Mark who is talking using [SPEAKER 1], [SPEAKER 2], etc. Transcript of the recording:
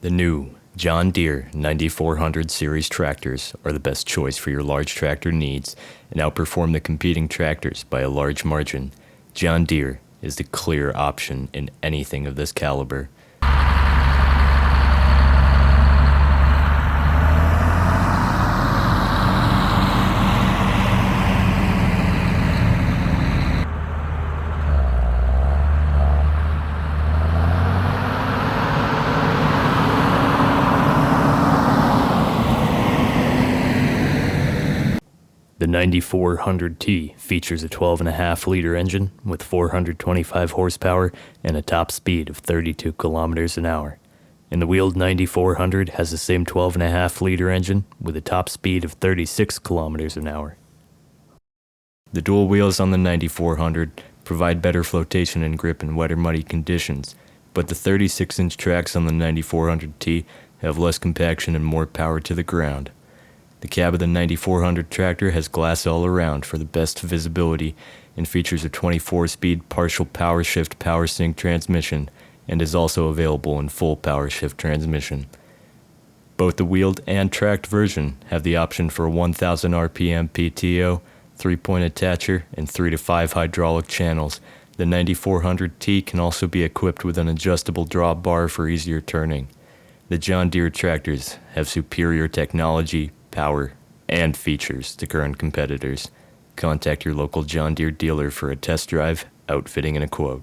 [SPEAKER 1] The new John Deere 9400 series tractors are the best choice for your large tractor needs and outperform the competing tractors by a large margin. John Deere is the clear option in anything of this caliber. The 9400T features a 12.5-liter engine with 425 horsepower and a top speed of 32 kilometers an hour. And the wheeled 9400 has the same 12.5-liter engine with a top speed of 36 kilometers an hour. The dual wheels on the 9400 provide better flotation and grip in wet or muddy conditions, but the 36-inch tracks on the 9400T have less compaction and more power to the ground. The cab of the 9400 tractor has glass all around for the best visibility and features a 24-speed partial power shift power sync transmission and is also available in full power shift transmission. Both the wheeled and tracked version have the option for a 1000 RPM PTO, 3-point attacher, and 3 to 5 hydraulic channels. The 9400T can also be equipped with an adjustable drawbar for easier turning. The John Deere tractors have superior technology, power, and features to current competitors. Contact your local John Deere dealer for a test drive, outfitting, and a quote.